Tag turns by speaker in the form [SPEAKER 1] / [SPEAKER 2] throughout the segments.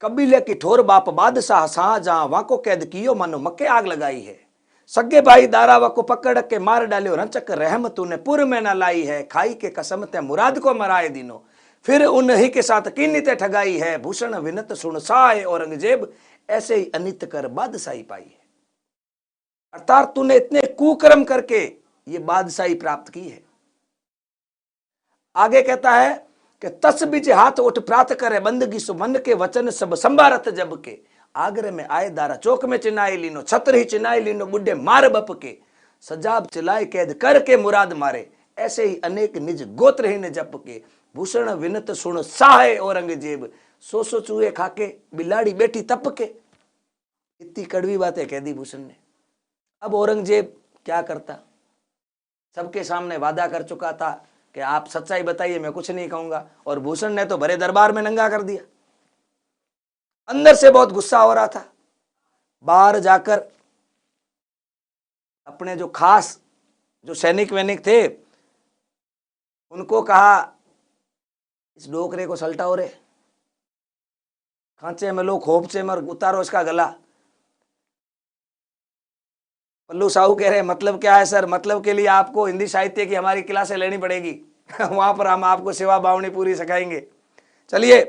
[SPEAKER 1] कबीले की ठोर बाप बादशाह शाहजहां वाको कैद कियो मानो मक्के आग लगाई है। सगे भाई दारावा को पकड़ के मार डालियो रंचक रहम तूने पुर में न लाई है। खाई के कसम ते मुराद को मराए दिनो फिर उन्हीं के साथ कीनी ते ठगाई है। भूषण विनत सुन साए औरंगजेब ऐसे ही अनित कर बादशाही पाई है। अर्थात तूने इतने कुकर्म करके ये बादशाही प्राप्त की है। आगे कहता है कि तस बीच हाथ उठ प्रात करे बंदगी सुमन के वचन सब संभारत जब के। आगरे में आए दारा चौक में चिनाई लीनो छत्र ही चिनाई लीनो बुढ़े मार बप के। सजाब चिलाए कैद करके मुराद मारे ऐसे ही अनेक निज गोत्र ही ने जप के। भूषण विनत सुन साहे औरंगजेब सो चूहे खाके बिलाड़ी बैठी तप के। इतनी कड़वी बातें कह दी भूषण ने। अब औरंगजेब क्या करता? सबके सामने वादा कर चुका था कि आप सच्चाई बताइए, मैं कुछ नहीं कहूंगा, और भूषण ने तो भरे दरबार में नंगा कर दिया। अंदर से बहुत गुस्सा हो रहा था। बाहर जाकर अपने जो खास जो सैनिक वैनिक थे उनको कहा, इस डोकरे को सल्टाओ रे, खांचे में लो, खोपचे में उतारो इसका गला। पल्लू साहू कह रहे मतलब क्या है सर? मतलब के लिए आपको हिंदी साहित्य की हमारी क्लासें लेनी पड़ेगी वहां पर हम आपको सेवा बावनी पूरी सिखाएंगे। चलिए,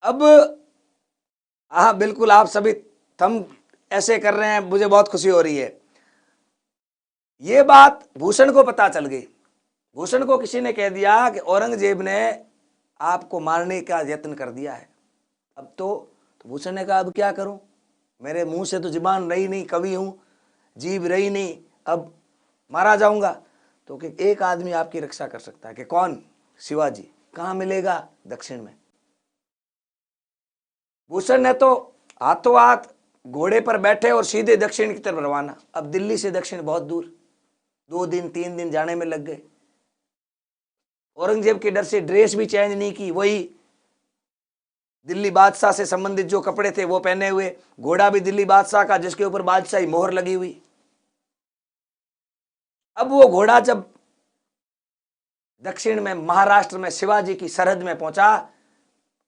[SPEAKER 1] अब हाँ बिल्कुल, आप सभी थम ऐसे कर रहे हैं, मुझे बहुत खुशी हो रही है। ये बात भूषण को पता चल गई। भूषण को किसी ने कह दिया कि औरंगजेब ने आपको मारने का यत्न कर दिया है। अब तो भूषण ने कहा अब क्या करूं, मेरे मुंह से तो जुबान रही नहीं, कवि हूं, जीभ रही नहीं, अब मारा जाऊंगा। तो कि एक आदमी आपकी रक्षा कर सकता है। कि कौन? शिवाजी। कहां मिलेगा? दक्षिण में। भूषण ने तो हाथों हाथ घोड़े पर बैठे और सीधे दक्षिण की तरफ रवाना। अब दिल्ली से दक्षिण बहुत दूर, 2 दिन 3 दिन जाने में लग गए। औरंगजेब के डर से ड्रेस भी चेंज नहीं की, वही दिल्ली बादशाह से संबंधित जो कपड़े थे वो पहने हुए। घोड़ा भी दिल्ली बादशाह का जिसके ऊपर बादशाही मोहर लगी हुई। अब वो घोड़ा जब दक्षिण में महाराष्ट्र में शिवाजी की सरहद में पहुंचा,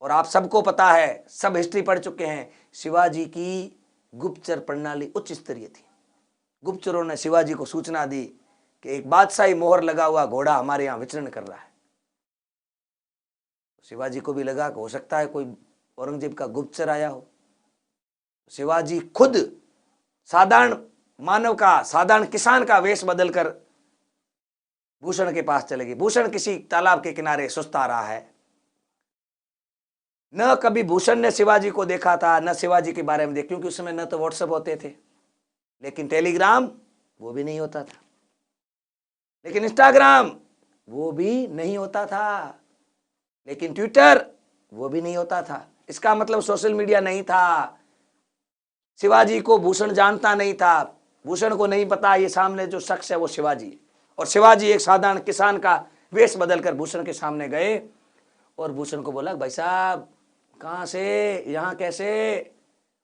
[SPEAKER 1] और आप सबको पता है, सब हिस्ट्री पढ़ चुके हैं, शिवाजी की गुप्तचर प्रणाली उच्च स्तरीय थी। गुप्तचरों ने शिवाजी को सूचना दी कि एक बादशाही मोहर लगा हुआ घोड़ा हमारे यहां विचरण कर रहा है। शिवाजी को भी लगा कि हो सकता है कोई औरंगजेब का गुप्तचर आया हो। शिवाजी खुद साधारण मानव का, साधारण किसान का वेश बदलकर भूषण के पास चले गए। भूषण किसी तालाब के किनारे सुस्ता रहा है। न कभी भूषण ने शिवाजी को देखा था, न शिवाजी के बारे में देखा, क्योंकि उस समय न तो व्हाट्सएप होते थे, लेकिन टेलीग्राम वो भी नहीं होता था, लेकिन इंस्टाग्राम वो भी नहीं होता था, लेकिन ट्विटर वो भी नहीं होता था। इसका मतलब सोशल मीडिया नहीं था। शिवाजी को भूषण जानता नहीं था। भूषण को नहीं पता ये सामने जो शख्स है वो शिवाजी, और शिवाजी एक साधारण किसान का वेश बदलकर भूषण के सामने गए और भूषण को बोला, भाई साहब कहाँ से, यहाँ कैसे,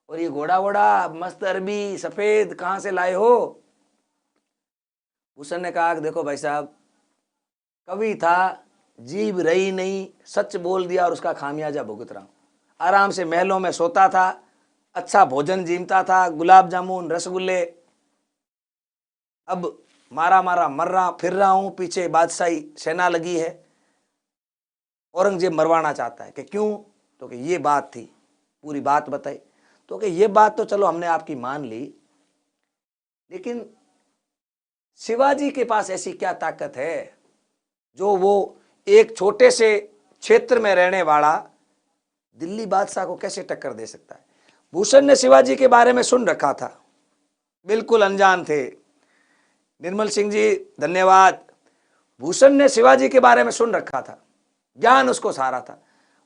[SPEAKER 1] और ये घोड़ा वोड़ा मस्त अरबी सफेद कहाँ से लाए हो? भूषण ने कहा, देखो भाई साहब, कवि था, जीभ रही नहीं, सच बोल दिया और उसका खामियाजा भुगत रहा हूं। आराम से महलों में सोता था, अच्छा भोजन जीमता था, गुलाब जामुन रसगुल्ले। अब मारा मारा मर रहा फिर रहा हूं, पीछे बादशाही सेना लगी है। औरंगजेब मरवाना चाहता है। कि क्यों? तो कि ये बात थी, पूरी बात बताई। तो कि ये बात तो चलो हमने आपकी मान ली, लेकिन शिवाजी के पास ऐसी क्या ताकत है जो वो एक छोटे से क्षेत्र में रहने वाला दिल्ली बादशाह को कैसे टक्कर दे सकता है? भूषण ने शिवाजी के बारे में सुन रखा था, बिल्कुल अनजान थे। निर्मल सिंह जी धन्यवाद। भूषण ने शिवाजी के बारे में सुन रखा था, ज्ञान उसको सारा था।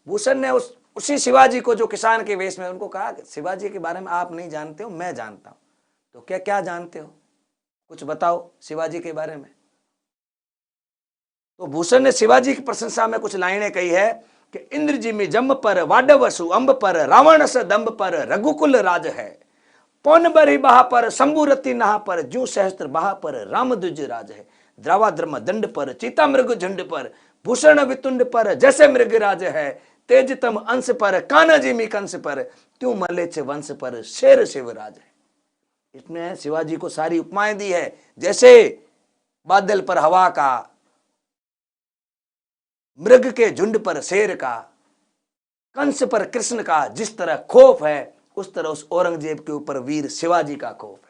[SPEAKER 1] भूषण ने उसी शिवाजी को जो किसान के वेश में, उनको कहा कि शिवाजी के बारे में आप नहीं जानते हो, मैं जानता हूं। तो क्या क्या जानते हो, कुछ बताओ शिवाजी के बारे में। तो भूषण ने शिवाजी की प्रशंसा में कुछ लाइनें कही है कि इंद्र जिमि जम पर वाडवसु अंब पर रावण स दंब पर रघुकुल राज है। पौन बरी बहा पर शंभुरति नहा पर जू सहस्त्र बहा पर रामध्वज राज है। द्रावा धर्म दंड पर चीता मृग झंड पर भूषण वितुंड पर जैसे मृगराज है, तेजतम अंश पर कान्हाजी मी कंस पर, त्यों मलेच्छ वंश पर शेर शिवराज है। इसमें शिवाजी को सारी उपमाएं दी है, जैसे बादल पर हवा का, मृग के झुंड पर शेर का, कंस पर कृष्ण का जिस तरह खौफ है, उस तरह उस औरंगजेब के ऊपर वीर शिवाजी का खौफ है।